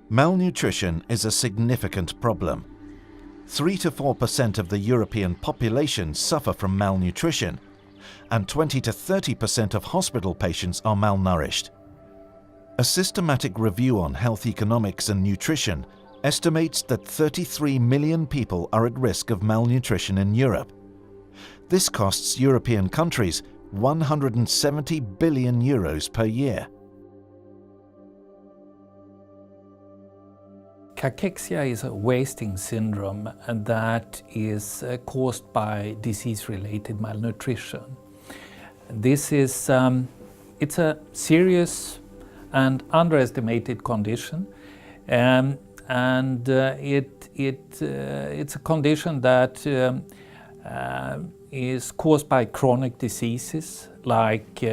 Malnutrition is a significant problem. 3 to 4% of the European population suffer from malnutrition, and 20 to 30% of hospital patients are malnourished. A systematic review on health economics and nutrition estimates that 33 million people are at risk of malnutrition in Europe. This costs European countries 170 billion euros per year. Cachexia is a wasting syndrome that is caused by disease-related malnutrition. This is it's a serious and underestimated condition, and it's a condition that is caused by chronic diseases like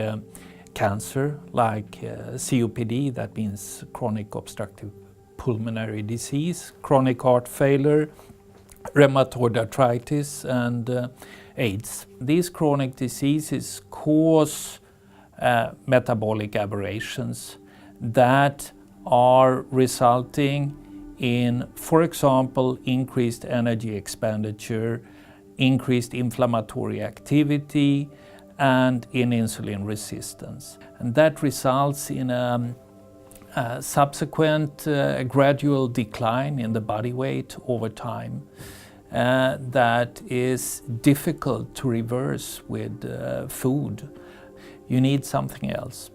cancer, like COPD, that means chronic obstructive pulmonary disease, chronic heart failure, rheumatoid arthritis, and AIDS. These chronic diseases cause metabolic aberrations that are resulting in, for example, increased energy expenditure, increased inflammatory activity, and in insulin resistance. And that results in a subsequent gradual decline in the body weight over time that is difficult to reverse with food. You need something else.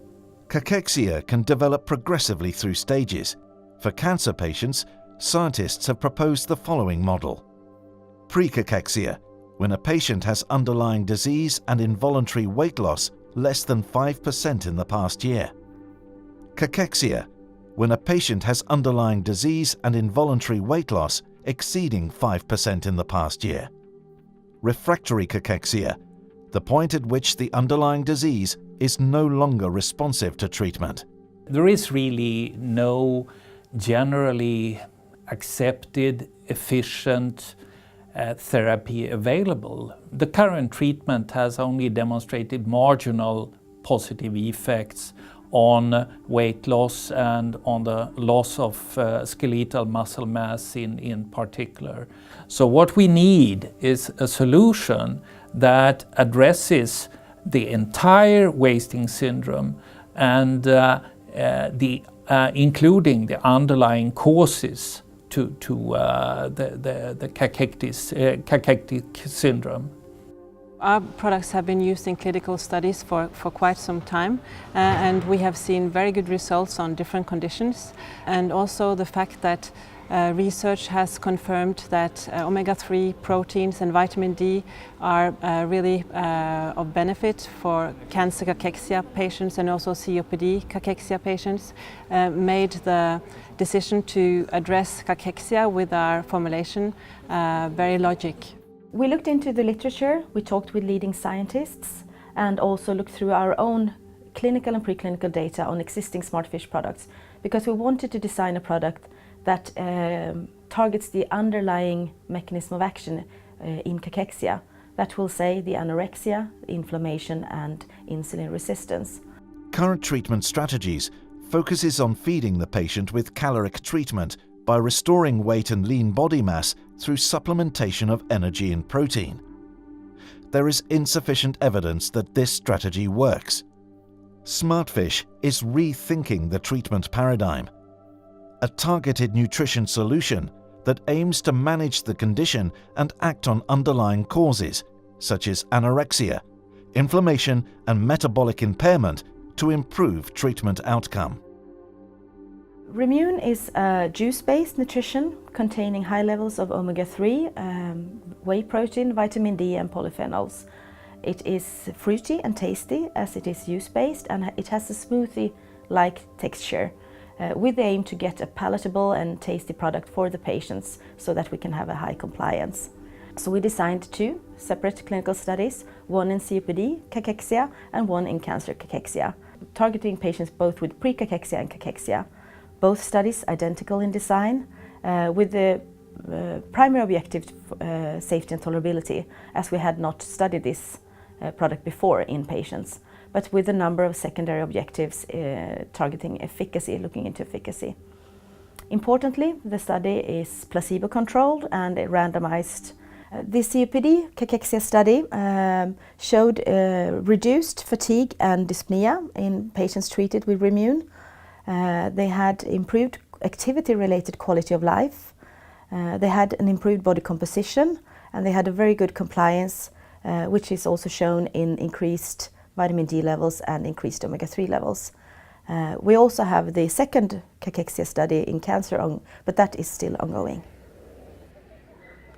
Cachexia can develop progressively through stages. For cancer patients, scientists have proposed the following model. Pre-cachexia, when a patient has underlying disease and involuntary weight loss less than 5% in the past year. Cachexia, when a patient has underlying disease and involuntary weight loss exceeding 5% in the past year. Refractory cachexia, the point at which the underlying disease is no longer responsive to treatment. There is really no generally accepted, efficient therapy available. The current treatment has only demonstrated marginal positive effects on weight loss and on the loss of skeletal muscle mass in particular. So what we need is a solution that addresses the entire wasting syndrome and including the underlying causes to the cachectic syndrome. Our products have been used in clinical studies for quite some time, and we have seen very good results on different conditions, and also the fact that research has confirmed that omega-3 proteins and vitamin D are really of benefit for cancer cachexia patients and also COPD cachexia patients, made the decision to address cachexia with our formulation very logical. We looked into the literature, we talked with leading scientists, and also looked through our own clinical and preclinical data on existing Smartfish products, because we wanted to design a product that targets the underlying mechanism of action in cachexia. That will say the anorexia, inflammation, and insulin resistance. Current treatment strategies focuses on feeding the patient with caloric treatment by restoring weight and lean body mass through supplementation of energy and protein. There is insufficient evidence that this strategy works. Smartfish is rethinking the treatment paradigm. A targeted nutrition solution that aims to manage the condition and act on underlying causes, such as anorexia, inflammation, and metabolic impairment to improve treatment outcome. Remune is a juice-based nutrition containing high levels of omega-3, whey protein, vitamin D, and polyphenols. It is fruity and tasty as it is juice-based, and it has a smoothie-like texture, with the aim to get a palatable and tasty product for the patients so that we can have a high compliance. So we designed 2 separate clinical studies, one in COPD cachexia and one in cancer cachexia, targeting patients both with pre-cachexia and cachexia. Both studies identical in design, with the primary objective safety and tolerability, as we had not studied this product before in patients, but with a number of secondary objectives targeting efficacy, looking into efficacy. Importantly, the study is placebo-controlled and randomized. The COPD cachexia study showed reduced fatigue and dyspnea in patients treated with Remune. They had improved activity-related quality of life. They had an improved body composition, and they had a very good compliance, which is also shown in increased vitamin D levels and increased omega-3 levels. We also have the second cachexia study in cancer, but that is still ongoing.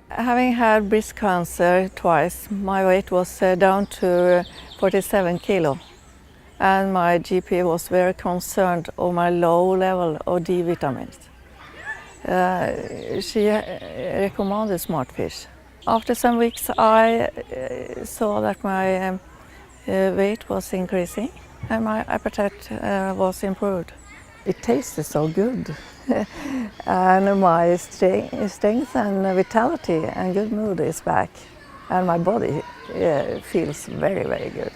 Having had breast cancer twice, my weight was down to 47 kilo, and my GP was very concerned of my low level of D vitamins. She recommended Smartfish. After some weeks I saw that my weight was increasing and my appetite was improved. It tasted so good and my strength and vitality and good mood is back and my body feels very, very good.